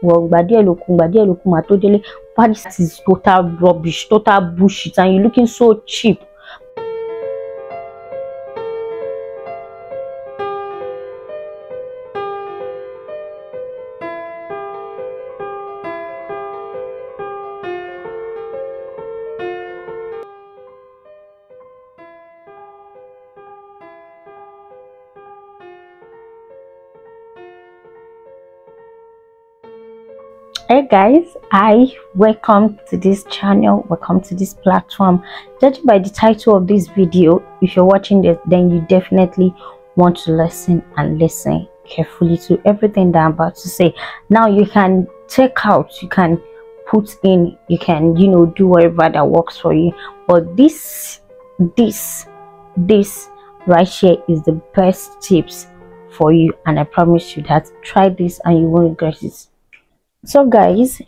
well, but this is total rubbish, total bullshit, and you're looking so cheap. Hey guys, welcome to this channel, welcome to this platform. Judging by the title of this video, if you're watching this, then you definitely want to listen carefully to everything that I'm about to say. Now you can check out, you can put in, you can do whatever that works for you, but this right here is the best tips for you, and I promise you that try this and you won't regret it. So guys,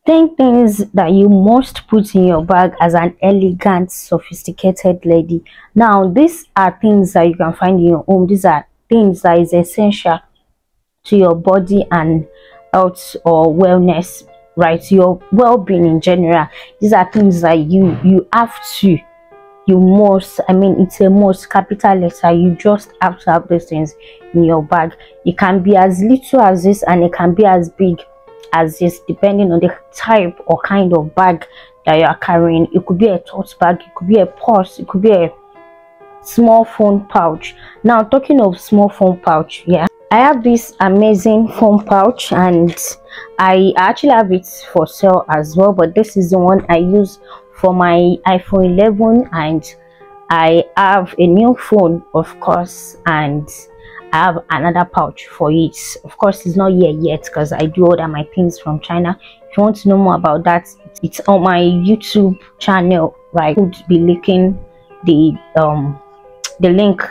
10 things that you must put in your bag as an elegant, sophisticated lady. Now these are things that you can find in your home. These are things that is essential to your body and health or wellness, right? Your well-being in general. These are things that you must, I mean, it's a must, capital letter. You just have to have these things in your bag. It can be as little as this and it can be as big as this, depending on the type or kind of bag that you are carrying. It could be a tote bag, it could be a purse, it could be a small phone pouch. Now talking of small phone pouch, yeah, I have this amazing phone pouch and I actually have it for sale as well, but this is the one I use for my iPhone 11, and I have a new phone, of course, and I have another pouch for it. Of course, it's not here yet because I do order my things from China. If you want to know more about that, it's on my YouTube channel, right? I would be linking the link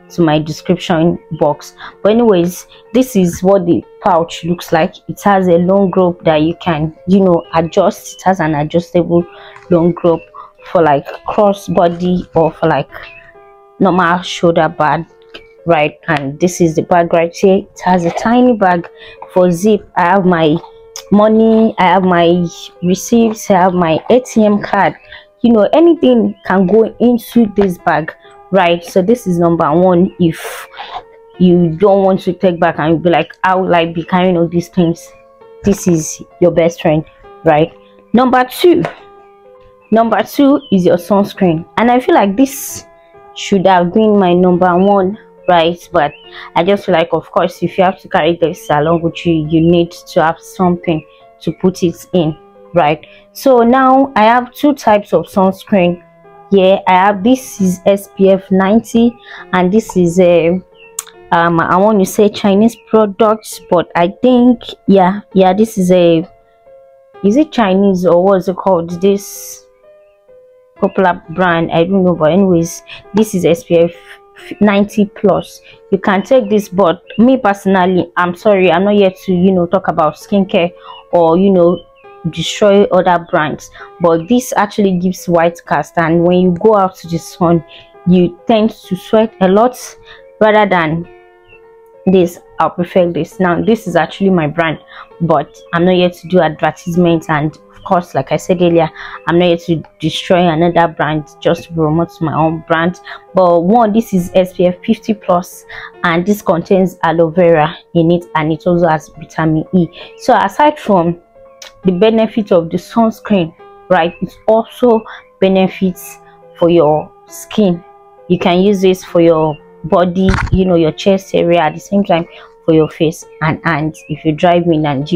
to my description box. But anyways, this is what the pouch looks like. It has a long rope that you can adjust. It has an adjustable long rope for like crossbody or for like normal shoulder bag, right? And this is the bag right here. It has a tiny bag for zip. I have my money, I have my receipts, I have my ATM card. Anything can go into this bag, right? So this is number one. If you don't want to take back and you'll be like, how will I be carrying all these things? This is your best friend, right? Number two is your sunscreen, and I feel like this should have been my number one, right? But I just feel like, of course, if you have to carry this along with you, you need to have something to put it in, right? So now I have two types of sunscreen. Yeah, I have, this is SPF 90 and this is a I want to say Chinese products, but I think yeah, this is it Chinese or what's it called, this popular brand, I don't know, but anyways, this is SPF 90 plus. You can take this, but me personally, I'm sorry, I'm not here to talk about skincare or destroy other brands, but this actually gives white cast, and when you go out to the sun you tend to sweat a lot. Rather than this, I'll prefer this. Now this is actually my brand, but I'm not here to do advertisements, and of course, like I said earlier, I'm not here to destroy another brand just to promote my own brand. But one, this is SPF 50 plus, and this contains aloe vera in it, and it also has vitamin E. So aside from the benefit of the sunscreen, right, it also benefits for your skin. You can use this for your body, your chest area, at the same time for your face and hands. If you're driving and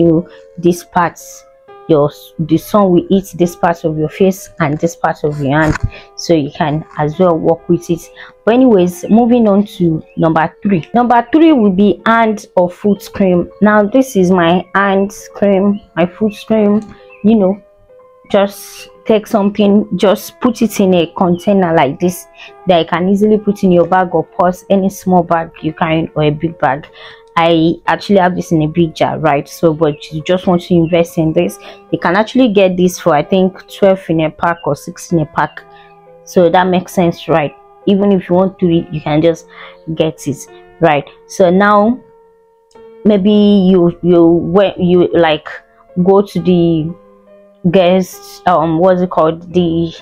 these parts, the sun will hit this part of your face and this part of your hand, so you can as well work with it. But anyways, moving on to number three will be hand or foot cream. Now this is my hand cream, my foot cream. Just take something, just put it in a container like this that you can easily put in your bag or purse, any small bag you carry or a big bag. I actually have this in a big jar, right? So but you just want to invest in this, you can actually get this for I think 12 in a pack or 6 in a pack, so that makes sense, right? Even if you want to eat, you can just get it, right? So now maybe you like go to the guests, what's it called, the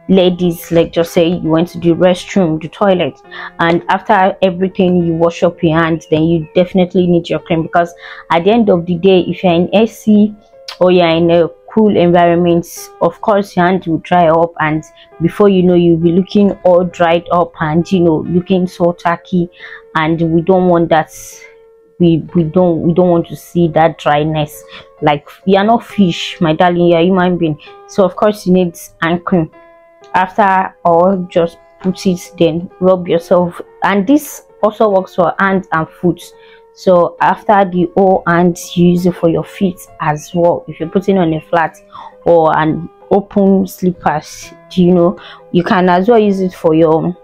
ladies, like just say you went to the restroom, the toilet, and after everything you wash up your hands, then you definitely need your cream, because at the end of the day, if you're in AC or you're in a cool environment, of course your hand will dry up, and before you know, you'll be looking all dried up and, you know, looking so tacky, and we don't want that. We don't want to see that dryness. Like, you're not fish, my darling, you're a human being, so of course you need hand cream. After all, just put it, then rub yourself, and this also works for hands and foot. So after the whole hand, you use it for your feet as well. If you're putting on a flat or an open slippers, you know, you can as well use it for your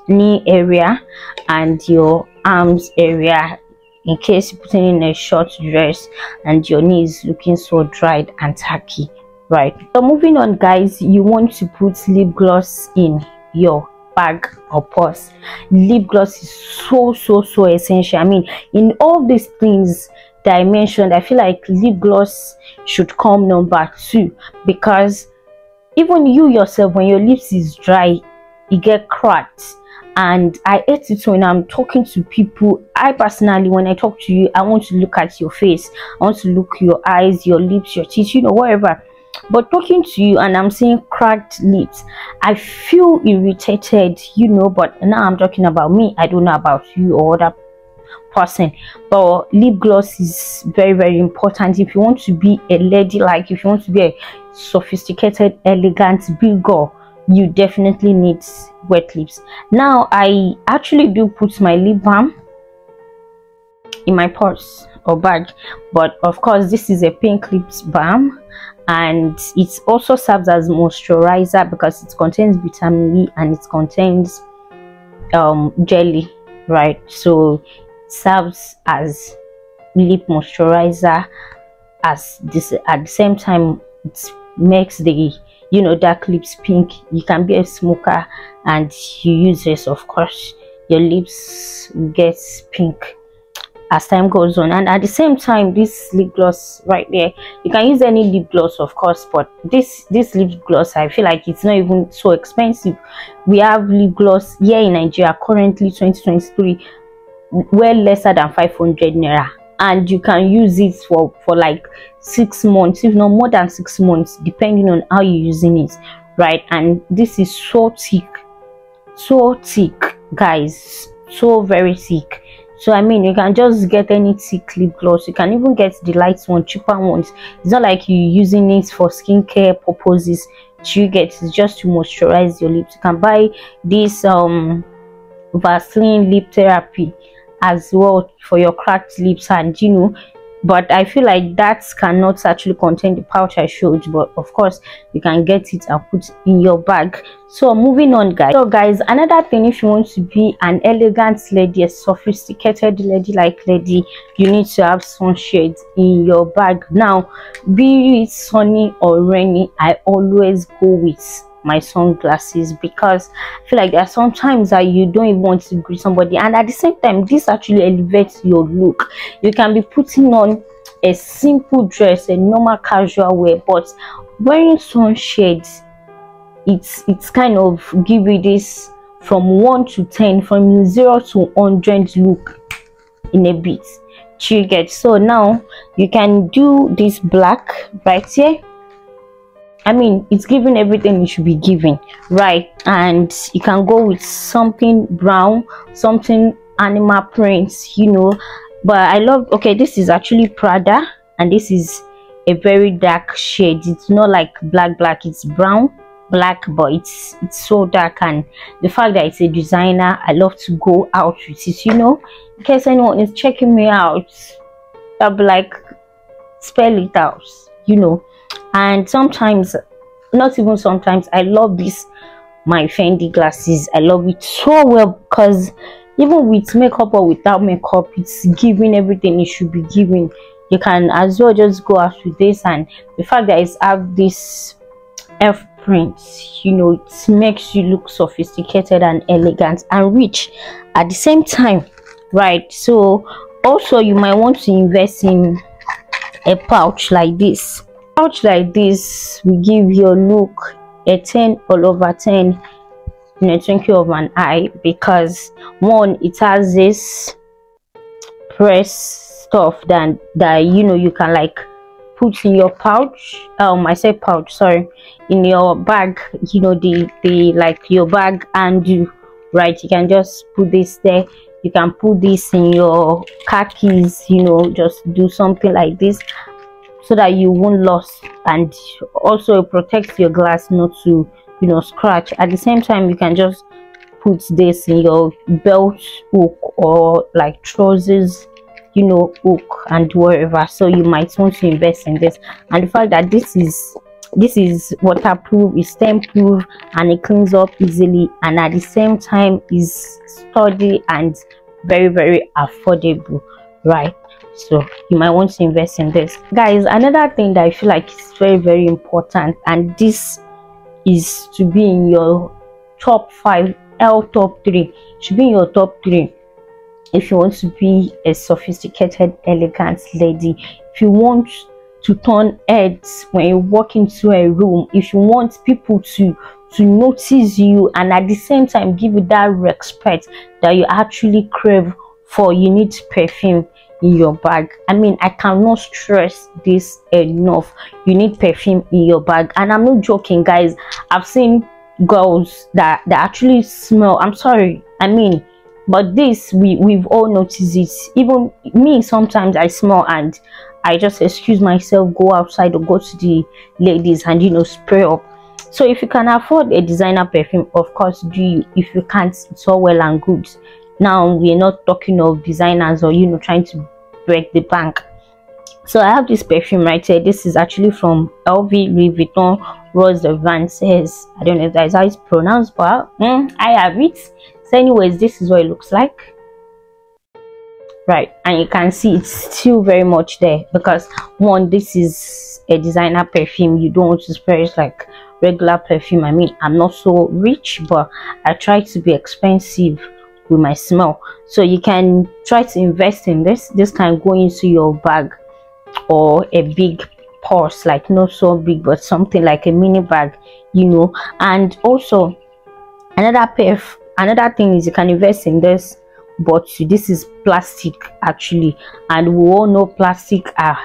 knee area and your arms area, in case you're putting in a short dress and your knee is looking so dried and tacky, right? So moving on, guys, you want to put lip gloss in your bag or purse. Lip gloss is so essential. I mean, in all these things that I mentioned, I feel like lip gloss should come number 2, because even you yourself, when your lips is dry, you get cracked. And I hate it when I'm talking to people. I personally, when I talk to you, I want to look at your face, I want to look your eyes, your lips, your teeth, you know, whatever. But talking to you and I'm seeing cracked lips, I feel irritated, you know. But now I'm talking about me, I don't know about you or other person. But lip gloss is very important if you want to be a lady. Like, if you want to be a sophisticated, elegant, big girl, you definitely need wet lips. Now, I actually do put my lip balm in my purse or bag, but of course this is a pink lip balm, and it also serves as moisturizer because it contains vitamin E and it contains jelly, right? So it serves as lip moisturizer, as this at the same time it makes the, you know, dark lips pink. You can be a smoker and you use this, of course your lips gets pink as time goes on. And at the same time, this lip gloss right there, you can use any lip gloss, of course, but this lip gloss, I feel like it's not even so expensive. We have lip gloss here in Nigeria currently 2023 well lesser than 500 naira, and you can use it for like 6 months, if not more than 6 months, depending on how you're using it, right? And this is so thick, guys, so very thick. So I mean, you can just get any thick lip gloss. You can even get the light one, cheaper ones. It's not like you're using it for skincare purposes. You get, it's just to moisturize your lips. You can buy this Vaseline lip therapy as well for your cracked lips, and you know, but I feel like that cannot actually contain the pouch I showed you. But of course you can get it and put in your bag. So moving on, guys. So guys, another thing, if you want to be an elegant lady, a sophisticated lady, like lady, you need to have sunshades in your bag. Now, be it sunny or rainy, I always go with my sunglasses, because I feel like there are sometimes that you don't even want to greet somebody, and at the same time this actually elevates your look. You can be putting on a simple dress, a normal casual wear, but wearing sunshades, it's kind of give you this from 1 to 10, from 0 to 100 look in a bit. You get? So now you can do this black right here. I mean, it's giving everything it should be giving, right? And you can go with something brown, something animal prints, you know. But I love, okay, this is actually Prada, and this is a very dark shade. It's not like black, it's brown black, but it's so dark. And the fact that it's a designer, I love to go out with it, you know, in case anyone is checking me out, I'll be like, spell it out, you know. And sometimes, not even sometimes, I love this, my Fendi glasses. I love it so well, because even with makeup or without makeup, it's giving everything it should be giving. You can as well just go out with this, and the fact that it's have this F print, you know, it makes you look sophisticated and elegant and rich at the same time, right? So also you might want to invest in a pouch like this. Pouch like this will give your look a 10 all over 10 in a twinkle of an eye, because one, it has this press stuff that you can like put in your pouch. I said pouch, sorry, in your bag. The like your bag handle, right? You can just put this there. You can put this in your car keys, just do something like this so that you won't lose, and also it protects your glass not to scratch. At the same time, you can just put this in your belt hook or like trousers hook and wherever. So you might want to invest in this. And the fact that this is waterproof, is stain proof, and it cleans up easily, and at the same time is sturdy and very, very affordable, right? So you might want to invest in this, guys. Another thing that I feel like is very, very important, and this is to be in your top 5, top 3, should be in your top 3 if you want to be a sophisticated, elegant lady. If you want to turn heads when you walk into a room, if you want people to notice you, and at the same time give you that respect that you actually crave for, you need perfume in your bag. I mean, I cannot stress this enough. You need perfume in your bag. And I'm not joking, guys. I've seen girls that actually smell, I'm sorry, I mean, but this, we've all noticed it. Even me, sometimes I smell and I just excuse myself, go outside or go to the ladies and spray up. So if you can afford a designer perfume, of course do. If you can't, it's all well and good. Now we're not talking of designers or trying to break the bank. So I have this perfume right here. This is actually from LV, Louis Vuitton, Rose de Vances. I don't know if that is how it's pronounced, but I have it. So anyways, this is what it looks like, right? And you can see it's still very much there, because one, this is a designer perfume. You don't want to spray it like regular perfume. I mean, I'm not so rich, but I try to be expensive with my smell. So you can try to invest in this can go into your bag or a big purse, like not so big but something like a mini bag, and also another thing is you can invest in this, but this is plastic actually, and we all know plastic are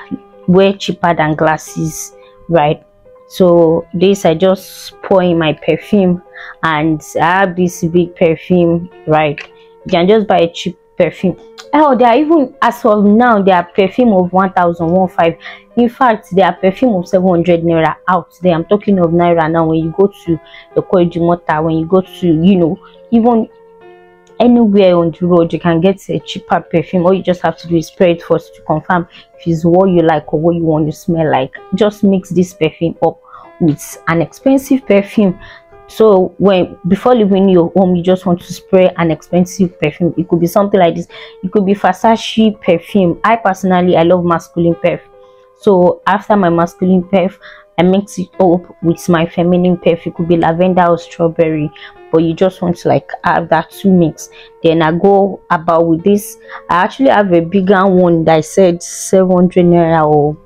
way cheaper than glasses, right? So this, I just pour in my perfume, and I have this big perfume, right? You can just buy a cheap perfume. Oh, there are even, as of now, there are perfume of 1,015. In fact, there are perfume of 700 naira out there. I'm talking of naira now. When you go to the Koijimota, when you go to even anywhere on the road, you can get a cheaper perfume. All you just have to do is spray it first to confirm if it's what you like or what you want to smell like. Just mix this perfume up with an expensive perfume. So before leaving your home, you just want to spray an expensive perfume. It could be something like this. It could be Versace perfume. I love masculine perfume. So after my masculine perfume, I mix it up with my feminine perfume. It could be lavender or strawberry, but you just want to like have that two mix. Then I go about with this. I actually have a bigger one that I said 700 naira, or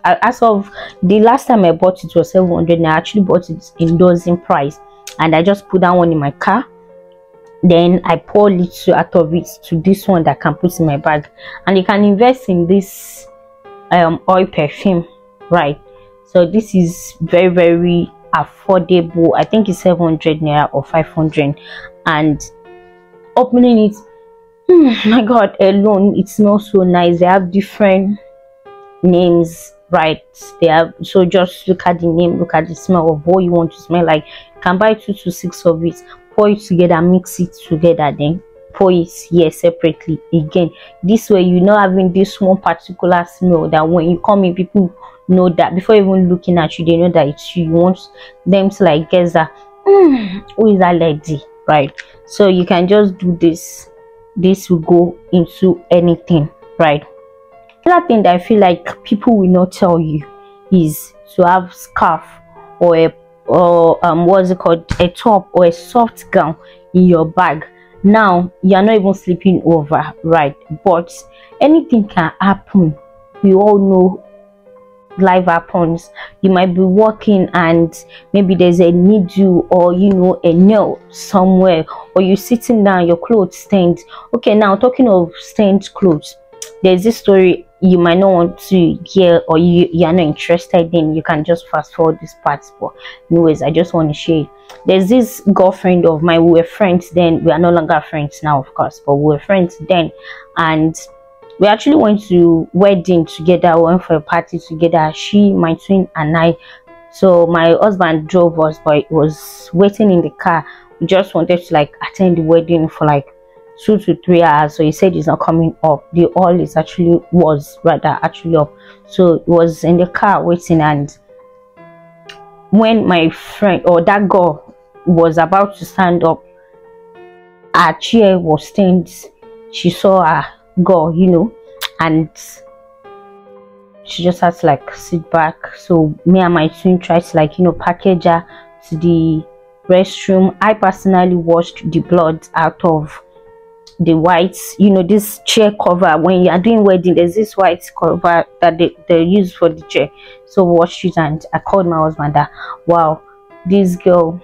as of the last time I bought it was 700 naira. I actually bought it in dozen price, and I just put that one in my car. Then I pour a little out of it to this one that I can put in my bag. And you can invest in this oil perfume, right? So this is very, very affordable. I think it's 700 naira or 500, and opening it, my god, alone it smells so nice. They have different names, right? They have, so just look at the name, look at the smell of what you want to smell like. You can buy 2 to 6 of it, pour it together, mix it together, then pour it here separately again. This way you're not having this one particular smell that when you come in, people know that before even looking at you, they know that it's you. You want them to like guess that who is that lady, right? So you can just do this. This will go into anything, right? Another thing that I feel like people will not tell you is to have scarf or what's it called, a top or a soft gown in your bag. Now you're not even sleeping over, right? But anything can happen. We all know life happens. You might be walking and maybe there's a needle or a nail somewhere, or you're sitting down, your clothes stained. Okay, now talking of stained clothes, there's this story you might not want to hear, or you're not interested in. You can just fast forward this part, but anyways, I just want to share. There's this girlfriend of mine. We were friends then. We are no longer friends now, of course, but we were friends then, and we actually went to wedding together. We went for a party together, she, my twin, and I. So my husband drove us, but it was waiting in the car. We just wanted to like attend the wedding for like 2 to 3 hours. So he said he's not coming up. The hall is actually up. So it was in the car waiting, and when my friend or that girl was about to stand up, her chair was stained. She saw her girl, and she just had to like sit back. So me and my twin tried to like package her to the restroom. I personally washed the blood out of the white, this chair cover. When you are doing wedding, there's this white cover that they use for the chair. So washed it, and I called my husband that, wow, this girl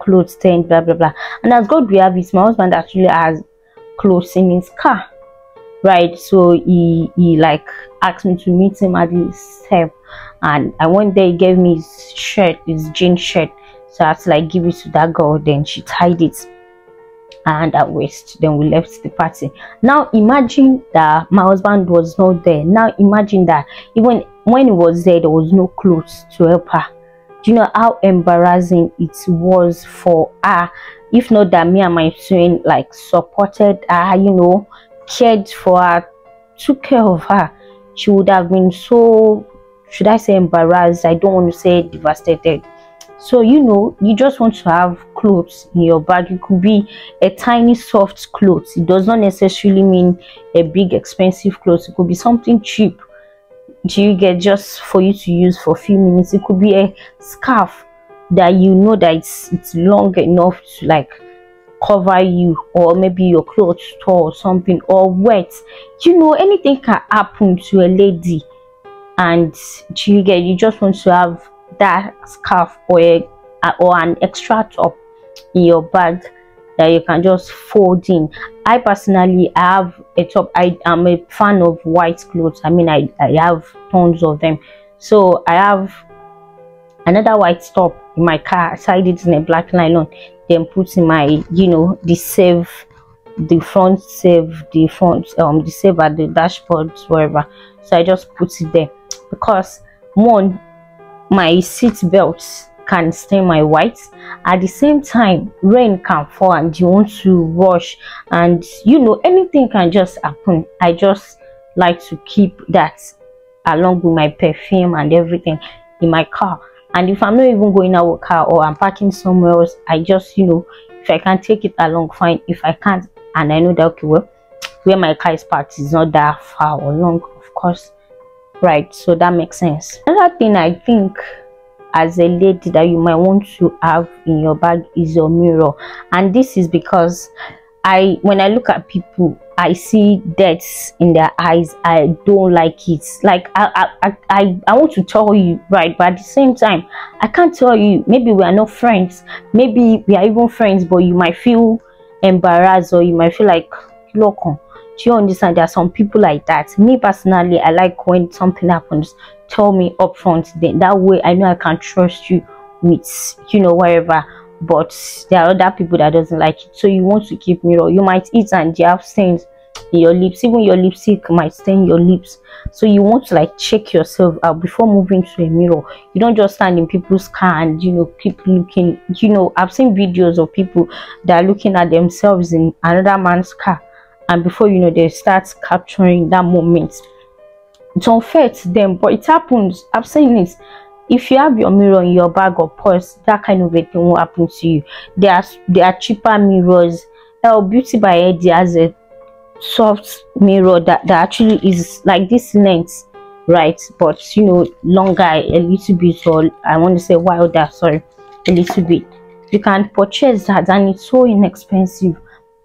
clothes stained, blah blah blah. And as God we have it, my husband actually has clothes in his car, right? So he like asked me to meet him at his step, and I went there. He gave me his shirt, his jean shirt, so I had to like give it to that girl. Then she tied it and at waist. Then we left the party. Now imagine that my husband was not there. Now imagine that even when he was there was no clothes to help her. Do you know how embarrassing it was for her? If not that me and my twin like supported her, cared for her, took care of her, she would have been so, should I say, embarrassed? I don't want to say devastated. So you just want to have clothes in your bag. It could be a tiny soft clothes. It does not necessarily mean a big expensive clothes. It could be something cheap, do you get, just for you to use for a few minutes. It could be a scarf that that it's long enough to like cover you, or maybe your clothes tore or something, or wet. Anything can happen to a lady, and you just want to have that scarf or an extra top in your bag that you can just fold in. I personally have a top. I am a fan of white clothes. I mean, I have tons of them. So I have another white top in my car. I tied it in a black nylon, then put in my the save at the dashboard, wherever. So I just put it there because one, my seat belts can stain my white. At the same time, rain can fall and you want to wash, and anything can just happen. I just like to keep that along with my perfume and everything in my car. And if I'm not even going out with car, or I'm parking somewhere else, I just if I can take it along, fine. If I can't, and I know that, okay, well, where my car is parked is not that far or long, of course, right? So that makes sense. Another thing I think as a lady that you might want to have in your bag is your mirror. And this is because when I look at people, I see debts in their eyes. I don't like it. Like I want to tell you, right, but at the same time I can't tell you. Maybe we are not friends, maybe we are even friends, but you might feel embarrassed, or you might feel like, look, do you understand? There are some people like that. Me personally, I like when something happens, tell me upfront. Then that way I know I can trust you with whatever. But there are other people that doesn't like it. So you want to keep mirror. You might eat and you have stains in your lips. Even your lipstick might stain your lips. So you want to like check yourself out before moving to a mirror. You don't just stand in people's car and keep looking. I've seen videos of people that are looking at themselves in another man's car, and before they start capturing that moment. It's unfair to them, but it happens. I've seen it. If you have your mirror in your bag or purse, that kind of a thing will happen to you. There are cheaper mirrors. Beauty by Eddie has a soft mirror that actually is like this length, right, but longer a little bit, or I want to say wilder, sorry, a little bit. You can purchase that, and it's so inexpensive.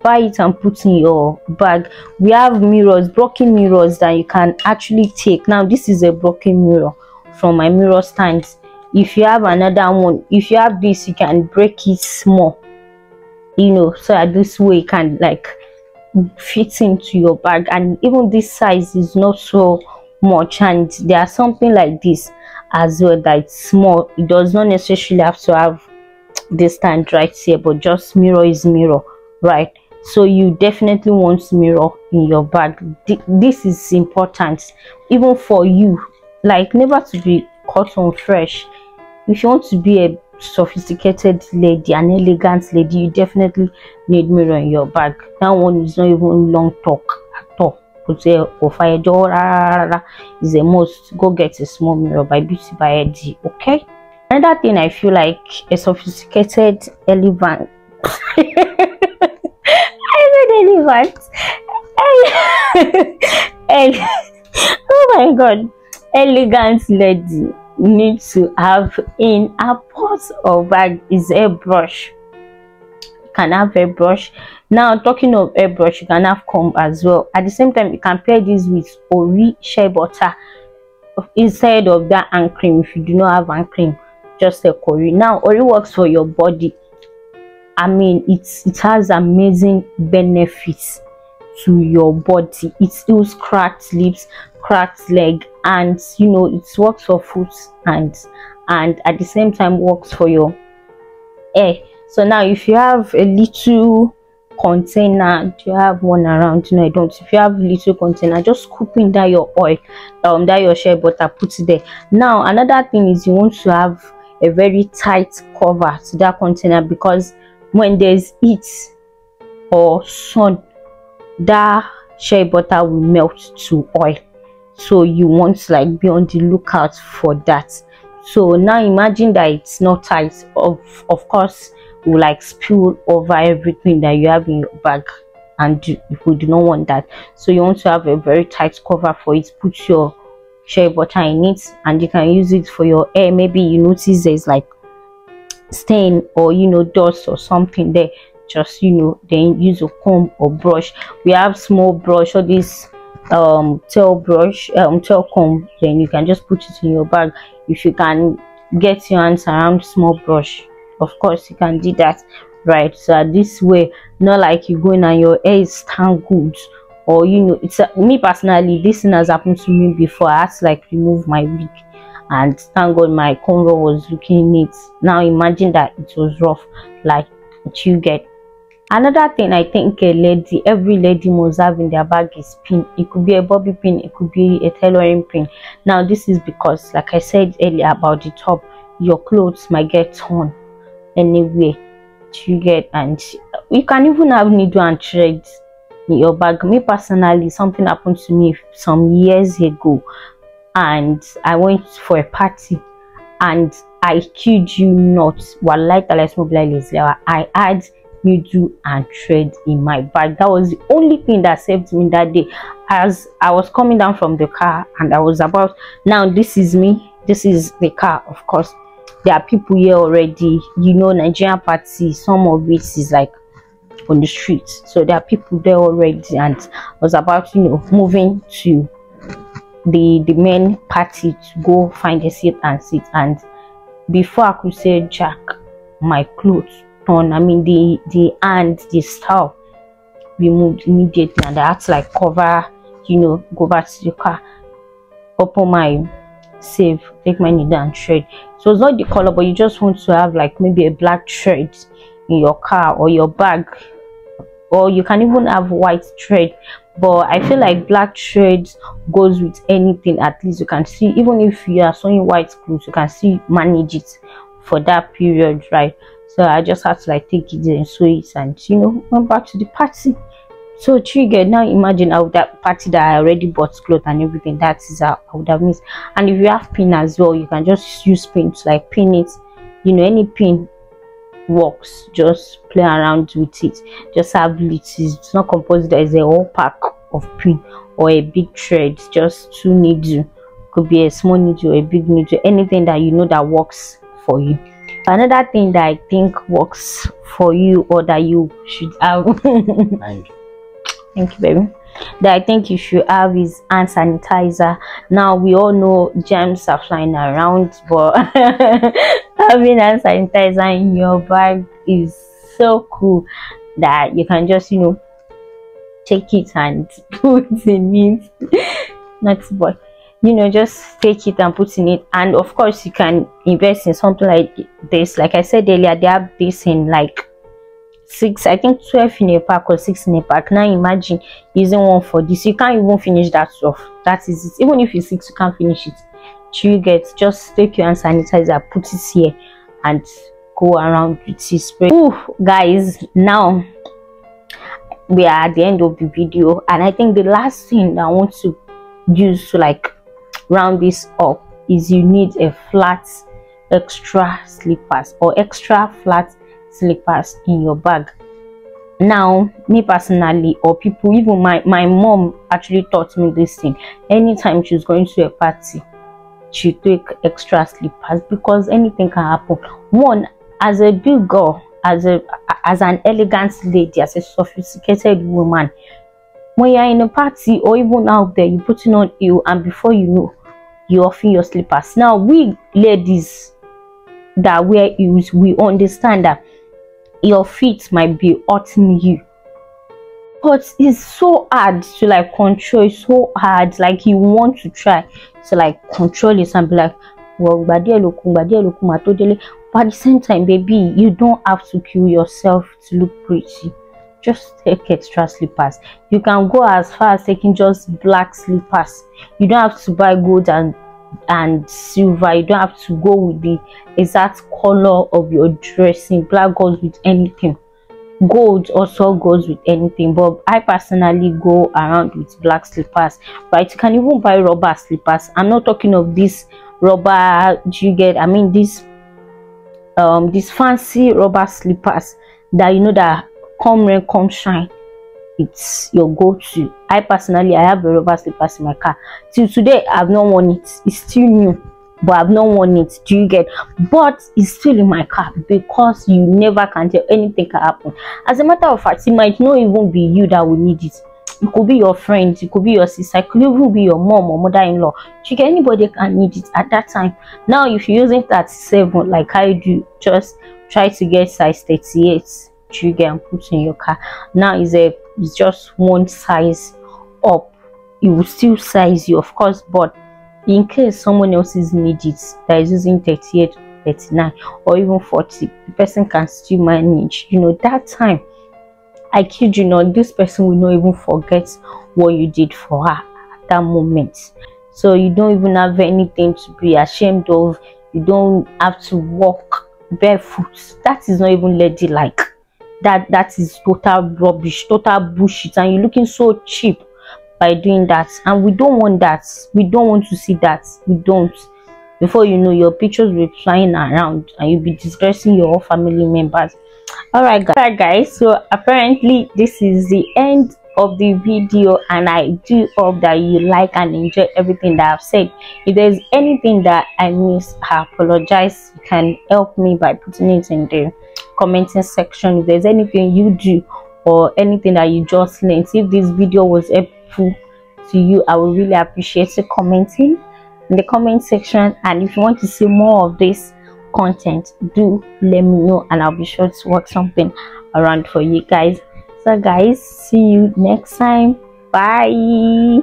buy it and put in your bag. We have mirrors, broken mirrors that you can actually take. Now this is a broken mirror from my mirror stand. If you have another one, if you have this, you can break it small, you know, so that this way you can like fit into your bag. And even this size is not so much, and there are something like this as well that it's small. It does not necessarily have to have this stand right here, but just mirror is mirror, right? So you definitely want mirror in your bag. This is important even for you, like never to be caught on fresh. If you want to be a sophisticated lady, an elegant lady, you definitely need mirror in your bag. That one is not even long talk at all. Is a must. Go get a small mirror by Beauty by Eddie. Okay. Another thing I feel like a sophisticated elegant elephant. Oh my god, elegant lady needs to have in a purse or bag is a brush. You can have a brush. Now talking of a brush, you can have comb as well. At the same time, you can pair this with Ori shea butter instead of that hand cream. If you do not have hand cream, just a Ori. Now Ori works for your body. I mean, it has amazing benefits to your body. It heals cracked lips, cracked leg, and you know, it works for foot and at the same time works for your hair. So now if you have a little container, do you have one around? No, I don't. If you have a little container, just scoop in that your oil, that your shea butter, put it there. Now another thing is you want to have a very tight cover to that container, because when there's heat or sun, that shea butter will melt to oil. So you want to like be on the lookout for that. So now imagine that it's not tight. Of course, it will like spill over everything that you have in your bag, and we do not want that. So you want to have a very tight cover for it. Put your shea butter in it, and you can use it for your hair. Maybe you notice there's like stain or you know, dust or something there, just you know, then use a comb or brush. We have small brush or this tail brush, tail comb, then you can just put it in your bag. If you can get your hands around small brush, of course you can do that, right? So this way, not like you going and your hair is tangled, or you know, it's me personally, this thing has happened to me before. I had to like remove my wig, and thank god my congo was looking neat. Now imagine that it was rough, like you get. Another thing I think every lady must have in their bag is pin. It could be a bobby pin, it could be a tailoring pin. Now this is because, like I said earlier about the top, your clothes might get torn anyway, you get, and you can even have needle and thread in your bag. Me personally, something happened to me some years ago, and I went for a party, and I kid you not, I had needle and thread in my bag. That was the only thing that saved me that day. As I was coming down from the car, and I was about, now this is me, this is the car. Of course there are people here already, you know, Nigerian party, some of it is like on the streets, so there are people there already, and I was about, you know, moving to the main party to go find a seat and sit, and before I could say jack, my clothes torn. I mean, the style removed immediately, and I had to like cover, you know, go back to the car, open my safe, take my needle and thread. So it's not the color, but you just want to have like maybe a black thread in your car or your bag, or you can even have white thread, but I feel like black thread goes with anything. At least you can see, even if you are sewing white clothes, you can still manage it for that period, right? So I just had to like take it and sew it, and you know, went back to the party. So triggered. Now imagine how that party that I already bought clothes and everything, that is how I would have missed. And if you have pin as well, you can just use pin to like pin it, you know, any pin works. Just play around with it, just have lids. It's not composed as a whole pack of pin or a big thread, just 2 needles. Could be a small needle or a big needle, anything that you know that works for you. Another thing that I think works for you, or that you should have thank you, baby, that I think you should have, is hand sanitizer. Now we all know germs are flying around, but having hand sanitizer in your bag is so cool that you can just, you know, take it and put in it. Not but, you know, just take it and put in it. And of course you can invest in something like this. Like I said earlier, they have this in like 6, I think 12 in a pack or 6 in a pack. Now imagine using one for this. You can't even finish that stuff. That is it. Even if it's 6, you can't finish it. You get, just take your hand sanitizer, put it here, and go around with this spray. Ooh, guys, now we are at the end of the video, and I think the last thing that I want to use to like round this up is you need a flat extra slippers, or extra flat slippers in your bag. Now me personally, or people, even my mom actually taught me this thing. Anytime she's going to a party, she take extra slippers, because anything can happen. One, as a big girl, as an elegant lady, as a sophisticated woman, when you're in a party or even out there, you're putting on you, and before you know, you're offing your slippers. Now we ladies that wear heels, we understand that your feet might be hurting you, but it's so hard to like control. It's so hard, like you want to try to like control it and be like, well, but at the same time, baby, you don't have to kill yourself to look pretty. Just take extra slippers. You can go as far as taking just black slippers. You don't have to buy gold and silver. You don't have to go with the exact color of your dressing. Black goes with anything. Gold also goes with anything, but I personally go around with black slippers, right? You can even buy rubber slippers. I'm not talking of this rubber, do you get, I mean this fancy rubber slippers that, you know, that come rain come shine, it's your go-to. I personally, I have a rubber slippers in my car till today. I've not worn it. It's still new, but I've not worn it, do you get? But it's still in my car, because you never can tell, anything can happen. As a matter of fact, it might not even be you that will need it. It could be your friend, it could be your sister, it could even be your mom or mother-in-law. You get, anybody can need it at that time. Now if you're using 37 like I do, just try to get size 38, you get, and put in your car. Now it's just one size up. It will still size you, of course, but in case someone else is need it that is using 38, 39 or even 40, the person can still manage. You know, that time, I kid you not, this person will not even forget what you did for her at that moment. So you don't even have anything to be ashamed of. You don't have to walk barefoot. That is not even ladylike. That is total rubbish, total bullshit, and you're looking so cheap by doing that. And we don't want that. We don't want to see that. We don't. Before you know, your pictures will be flying around and you'll be disgracing your whole family members. All right guys, so apparently this is the end of the video, and I do hope that you like and enjoy everything that I've said. If there's anything that I missed, I apologize. You can help me by putting it in the commenting section. If there's anything you do or anything that you just learned, if this video was helpful to you, I would really appreciate you commenting in the comment section. And if you want to see more of this content, do let me know, and I'll be sure to work something around for you guys. So guys, see you next time. Bye.